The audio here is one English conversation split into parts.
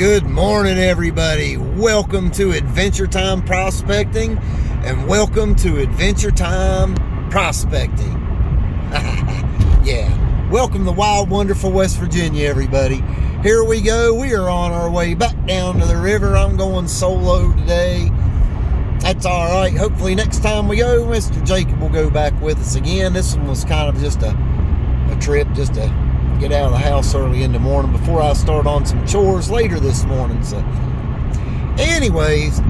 Good morning, everybody. Welcome to Adventure Time Prospecting, and welcome to Adventure Time Prospecting. Yeah, welcome to wild, wonderful West Virginia, everybody. Here we go. We are on our way back down to the river. I'm going solo today. That's all right. Hopefully next time we go, Mr. Jacob will go back with us again. This one was kind of just a trip, just to get out of the house early in the morning before I start on some chores later this morning. So anyways,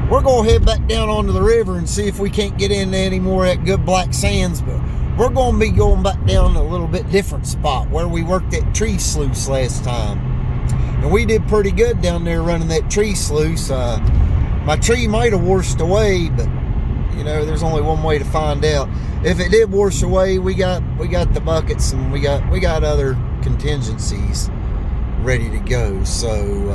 we're going to head back down onto the river and see if we can't get into any more of that good black sands. But we're going to be going back down to a little bit different spot where we worked that tree sluice last time. And we did pretty good down there running that tree sluice. My tree might have washed away, but you know, there's only one way to find out. If it did wash away, we got the buckets and we got other contingencies ready to go. So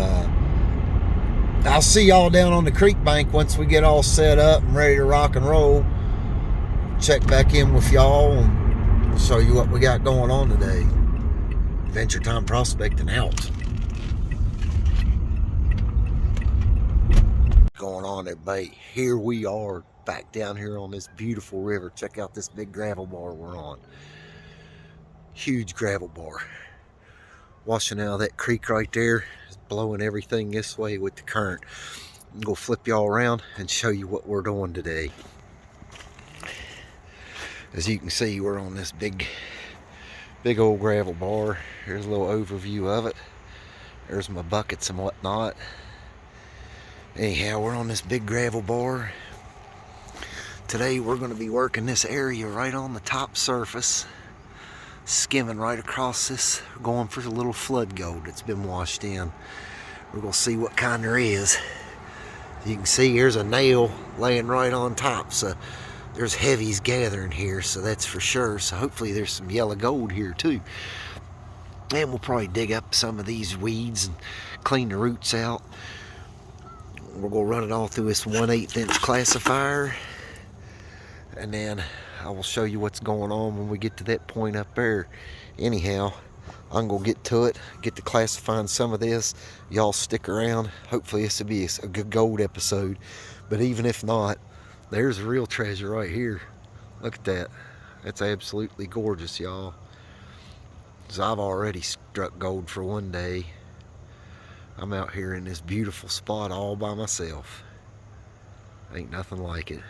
I'll see y'all down on the creek bank once we get all set up and ready to rock and roll. Check back in with y'all and show you what we got going on today. Adventure Time Prospecting out. Going on, everybody? Here we are back down here on this beautiful river. Check out this big gravel bar we're on. Huge gravel bar. Washing out of that creek right there. Is blowing everything this way with the current. I'm gonna flip y'all around and show you what we're doing today. As you can see, we're on this big old gravel bar. Here's a little overview of it. There's my buckets and whatnot. Anyhow, we're on this big gravel bar. Today we're going to be working this area right on the top surface, skimming right across this, going for a little flood gold that's been washed in. We're going to see what kind there is. You can see here's a nail laying right on top, so there's heavies gathering here, so that's for sure. So hopefully there's some yellow gold here too. And we'll probably dig up some of these weeds and clean the roots out. We're going to run it all through this 1/8 inch classifier, and then I will show you what's going on when we get to that point up there. Anyhow, I'm going to get to it, get to classifying some of this. Y'all stick around. Hopefully this will be a good gold episode, but even if not, there's a real treasure right here. Look at that. That's absolutely gorgeous, y'all. So I've already struck gold for one day. I'm out here in this beautiful spot all by myself. Ain't nothing like it.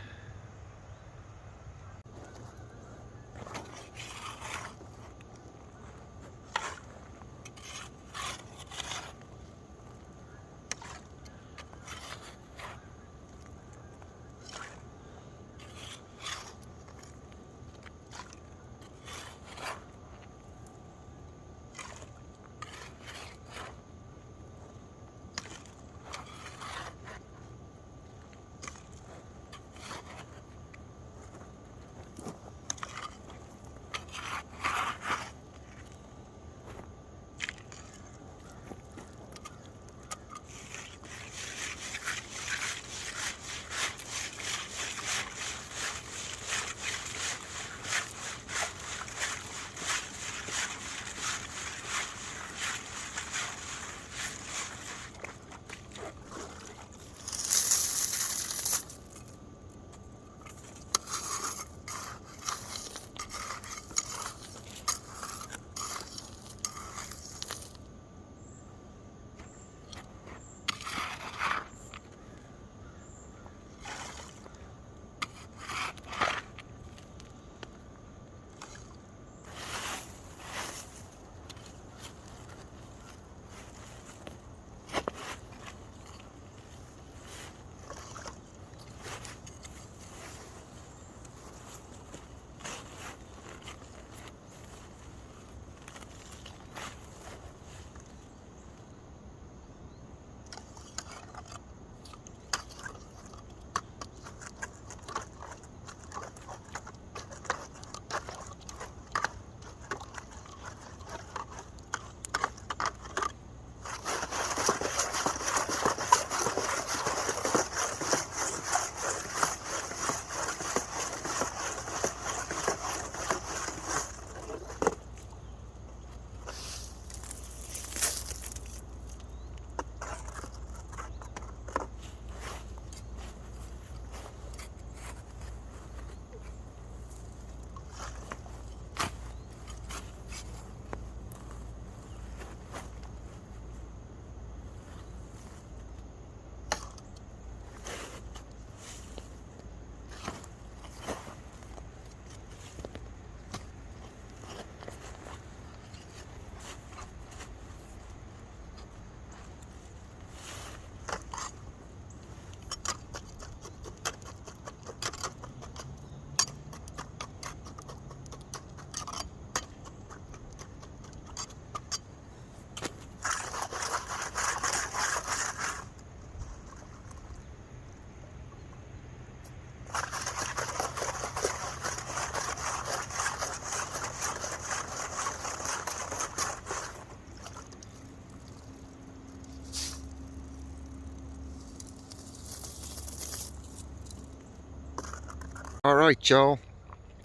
Alright, y'all,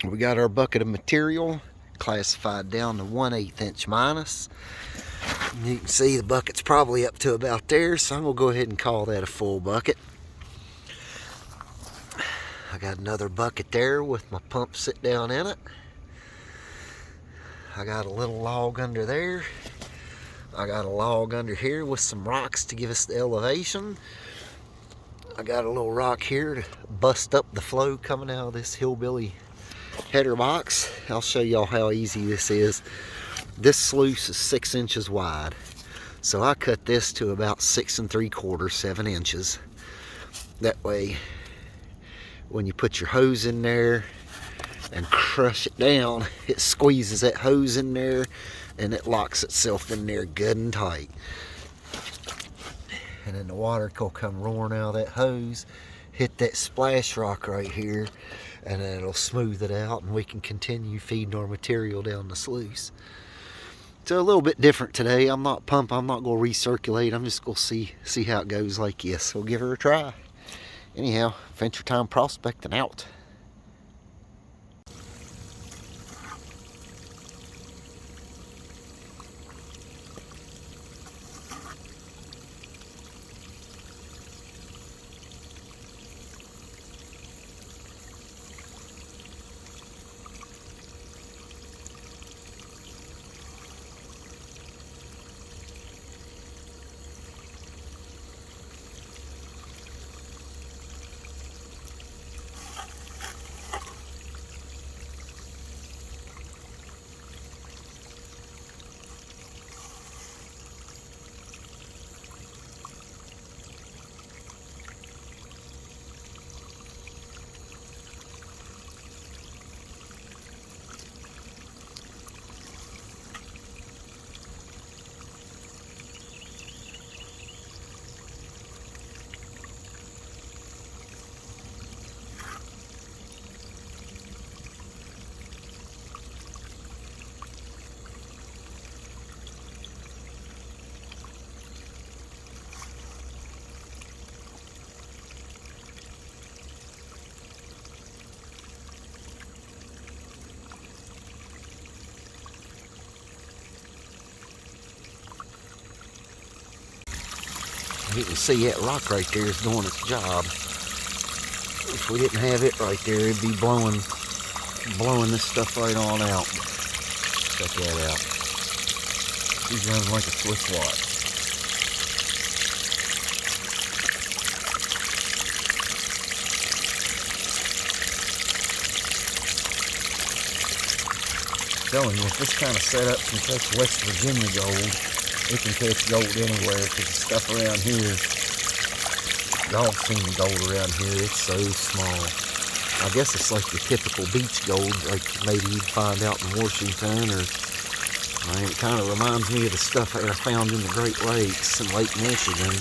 we got our bucket of material classified down to 1/8 inch minus. You can see the bucket's probably up to about there, so I'm gonna go ahead and call that a full bucket. I got another bucket there with my pump sit down in it. I got a little log under there. I got a log under here with some rocks to give us the elevation. I got a little rock here to bust up the flow coming out of this hillbilly header box. I'll show y'all how easy this is. This sluice is 6 inches wide, so I cut this to about 6 3/4, 7 inches. That way, when you put your hose in there and crush it down, it squeezes that hose in there and it locks itself in there good and tight. And then the water will come roaring out of that hose, hit that splash rock right here, and then it'll smooth it out and we can continue feeding our material down the sluice. So a little bit different today. I'm not pumping, I'm not going to recirculate, I'm just going to see how it goes like this. We'll give her a try. Anyhow, Adventure Time Prospecting out. You can see that rock right there is doing its job. If we didn't have it right there, it'd be blowing this stuff right on out. Check that out. She's running like a Swiss watch. Telling you, if this kind of setup can catch West Virginia gold, it can catch gold anywhere, because the stuff around here, y'all seen the gold around here, it's so small. I guess it's like the typical beach gold, like maybe you'd find out in Washington, or it kind of reminds me of the stuff that I found in the Great Lakes and Lake Michigan.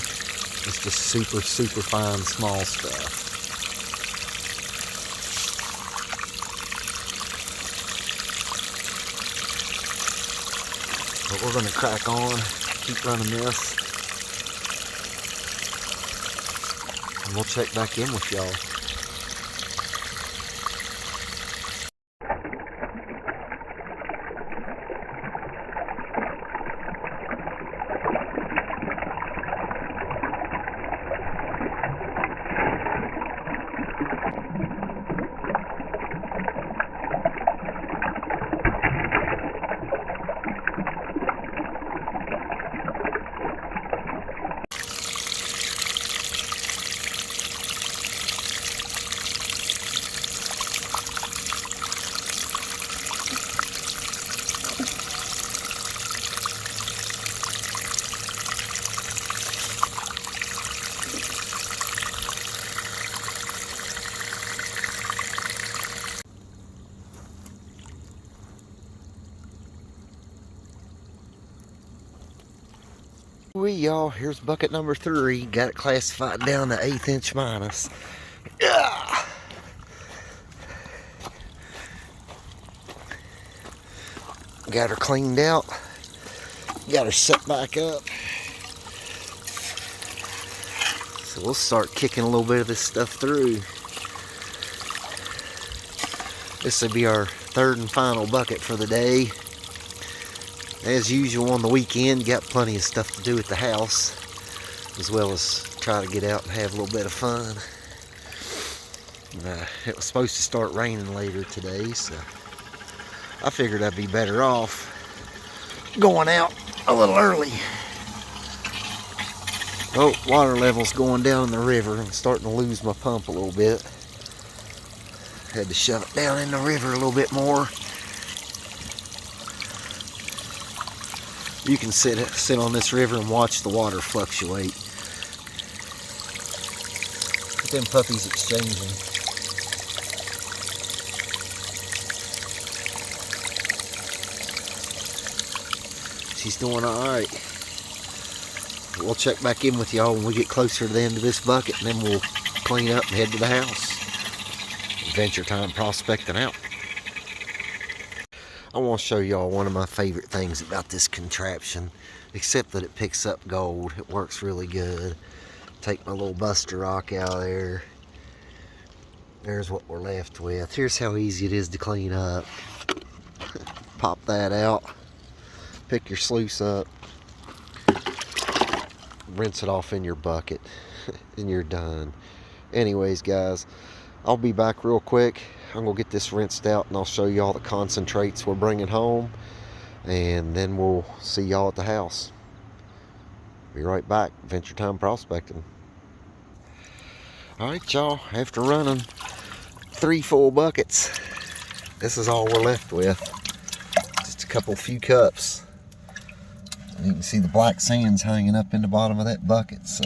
It's just super, super fine, small stuff. But we're going to crack on, keep running this, and we'll check back in with y'all. Y'all, here's bucket number 3. Got it classified down to 1/8 inch minus. Got her cleaned out. Got her set back up. So we'll start kicking a little bit of this stuff through. This will be our third and final bucket for the day. As usual on the weekend, got plenty of stuff to do at the house, as well as try to get out and have a little bit of fun. It was supposed to start raining later today, so I figured I'd be better off going out a little early. Oh, water level's going down in the river. I'm starting to lose my pump a little bit. Had to shove it down in the river a little bit more. You can sit on this river and watch the water fluctuate. Look at them puppies exchanging. She's doing alright. We'll check back in with y'all when we get closer to the end of this bucket, and then we'll clean up and head to the house. Adventure time prospecting out. I want to show y'all one of my favorite things about this contraption, except that it picks up gold. It works really good. Take my little buster rock out of there. There's what we're left with. Here's how easy it is to clean up. Pop that out. Pick your sluice up. Rinse it off in your bucket. And you're done. Anyways, guys, I'll be back real quick. I'm going to get this rinsed out and I'll show you all the concentrates we're bringing home. And then we'll see y'all at the house. Be right back. Adventure time prospecting. Alright, y'all. After running 3 full buckets, this is all we're left with. Just a few cups. You can see the black sands hanging up in the bottom of that bucket. So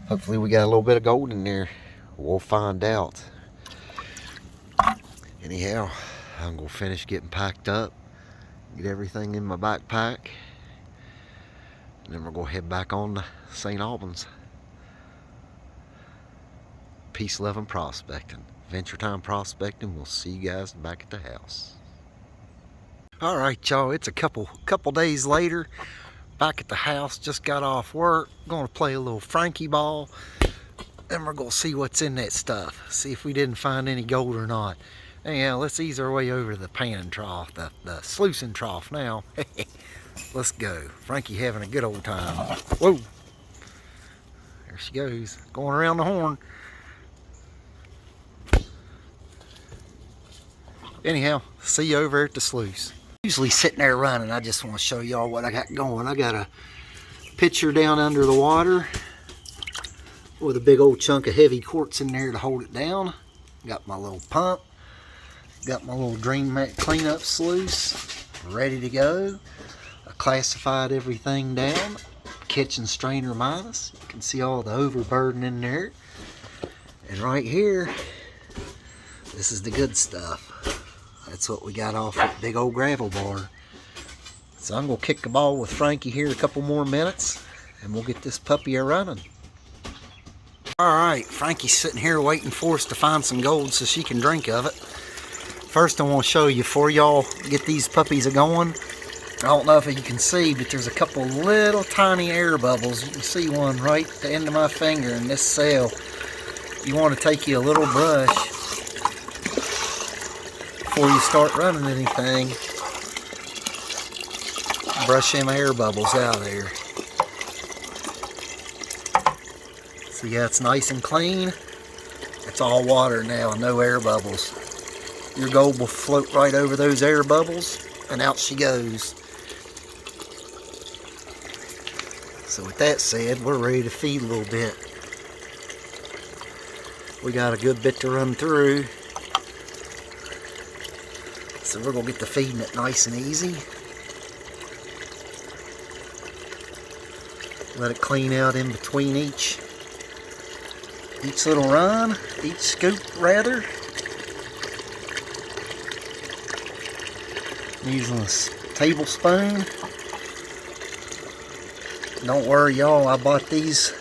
hopefully we got a little bit of gold in there. We'll find out. Anyhow, I'm going to finish getting packed up. Get everything in my backpack. And then we're going to head back on to St. Albans. Peace, love, and prospecting. Adventure time prospecting. We'll see you guys back at the house. Alright, y'all, it's a couple days later. Back at the house, just got off work. Gonna play a little Frankie ball. Then we're gonna see what's in that stuff. See if we didn't find any gold or not. Anyhow, let's ease our way over to the panning trough, the sluicing trough now. Let's go. Frankie having a good old time. Whoa! There she goes, going around the horn. Anyhow, see you over at the sluice. Usually sitting there running, I just want to show y'all what I got going. I got a pitcher down under the water with a big old chunk of heavy quartz in there to hold it down. Got my little pump. Got my little Dream Mat cleanup sluice ready to go. I classified everything down. Kitchen strainer minus. You can see all the overburden in there. And right here, this is the good stuff. That's what we got off that big old gravel bar. So I'm going to kick the ball with Frankie here a couple more minutes, and we'll get this puppy a-running. Alright, Frankie's sitting here waiting for us to find some gold so she can drink of it. First I want to show you, before y'all get these puppies a-going, I don't know if you can see, but there's a couple little tiny air bubbles. You can see one right at the end of my finger in this cell. You want to take you a little brush before you start running anything. Brush them air bubbles out of there. See how it's nice and clean? It's all water now, no air bubbles. Your gold will float right over those air bubbles, and out she goes. So with that said, we're ready to feed a little bit. We got a good bit to run through. So we're going to get to feeding it nice and easy. Let it clean out in between each little run, each scoop rather. I'm using a tablespoon. Don't worry y'all, I bought these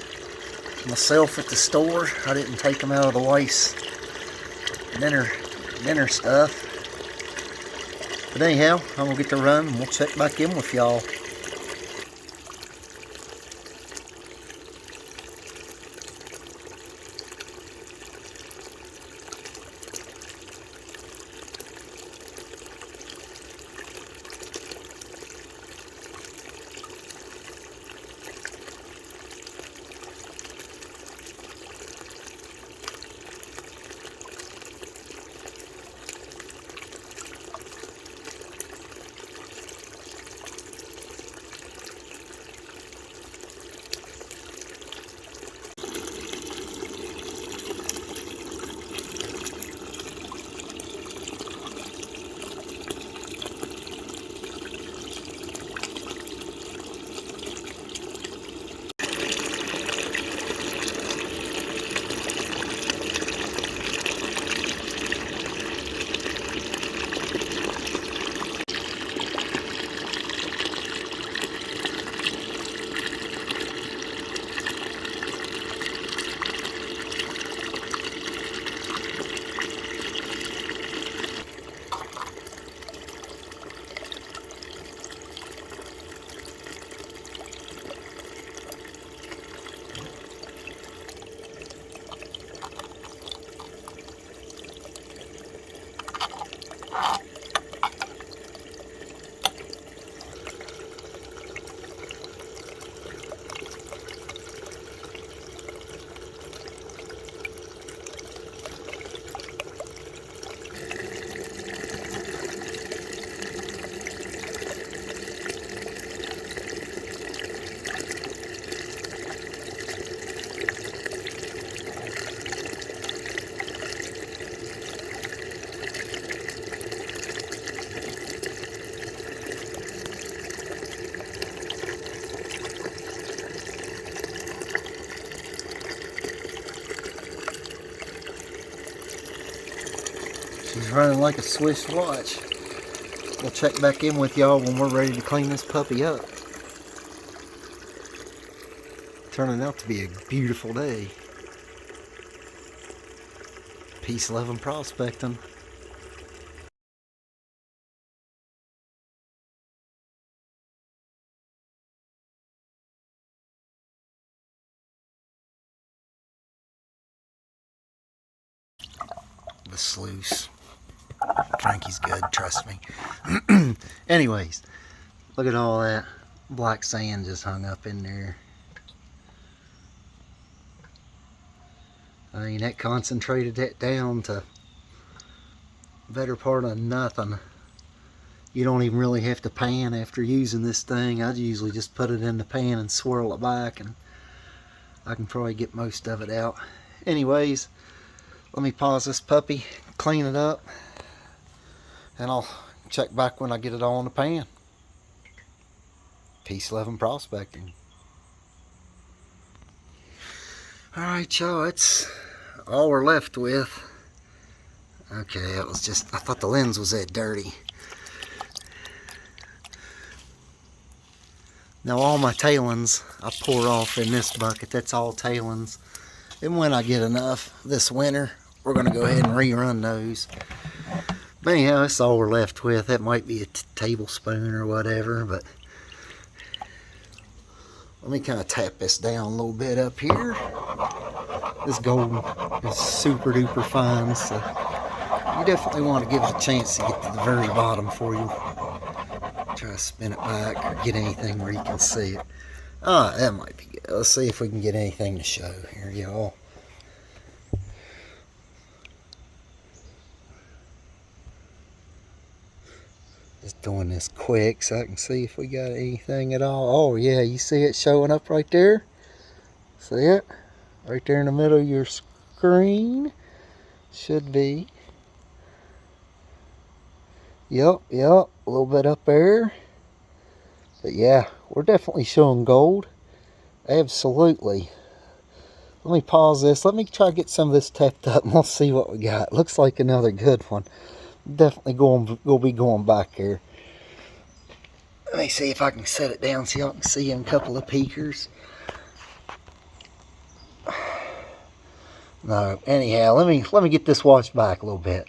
myself at the store. I didn't take them out of the waste dinner stuff. But anyhow, I'm going to get to run and we'll check back in with y'all. She's running like a Swiss watch. We'll check back in with y'all when we're ready to clean this puppy up. Turning out to be a beautiful day. Peace, love, and prospecting. The sluice. Frankie's good, trust me. Anyways, look at all that black sand just hung up in there. I mean, that concentrated that down to better part of nothing. You don't even really have to pan after using this thing. I usually just put it in the pan and swirl it back, and I can probably get most of it out. Anyways, let me pause this puppy, clean it up, and I'll check back when I get it all in the pan. Peace, love, and prospecting. Alright, y'all, that's all we're left with. Okay, it was just, I thought the lens was that dirty. Now all my tailings I pour off in this bucket. That's all tailings. And when I get enough this winter, we're going to go ahead and rerun those. But anyhow, that's all we're left with. That might be a tablespoon or whatever, but let me kind of tap this down a little bit up here. This gold is super duper fine, so you definitely want to give it a chance to get to the very bottom before you try to spin it back or get anything where you can see it. Ah, that might be good. Let's see if we can get anything to show here, y'all. Just doing this quick so I can see if we got anything at all. Oh yeah, you see it showing up right there? See it? Right there in the middle of your screen. Should be. Yep, a little bit up there. But yeah, we're definitely showing gold. Absolutely. Let me pause this. Let me try to get some of this tapped up and we'll see what we got. Looks like another good one. Definitely we'll be going back here. Let me see if I can set it down so y'all can see in a couple of peekers. No, anyhow, let me get this washed back a little bit.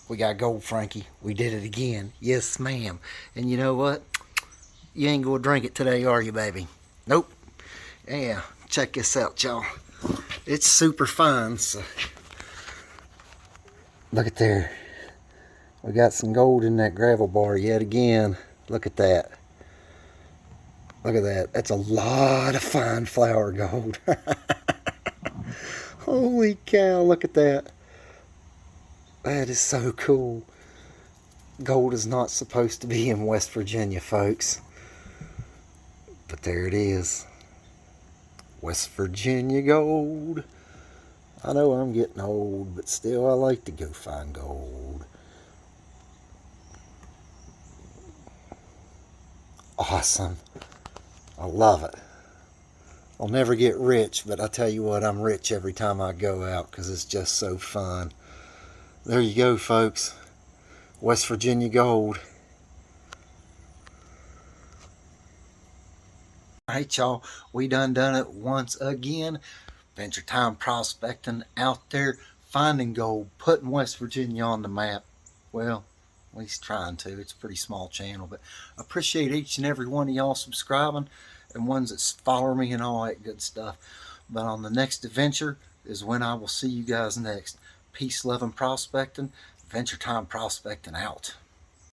We got gold, Frankie. We did it again. Yes, ma'am. And you know what? You ain't gonna drink it today, are you, baby? Nope. Yeah, check this out, y'all. It's super fine, so look at there. We got some gold in that gravel bar yet again. Look at that. Look at that. That's a lot of fine flour gold. Holy cow, look at that. That is so cool. Gold is not supposed to be in West Virginia, folks. But there it is. West Virginia gold. I know I'm getting old, but still I like to go find gold. Awesome. I love it. I'll never get rich, but I tell you what, I'm rich every time I go out because it's just so fun. There you go, folks. West Virginia gold. Alright, y'all, we done it once again. Venture Time prospecting out there, finding gold, putting West Virginia on the map. Well, at least trying to. It's a pretty small channel, but I appreciate each and every one of y'all subscribing and ones that follow me and all that good stuff. But on the next adventure is when I will see you guys next. Peace, love, and prospecting. Venture Time prospecting out.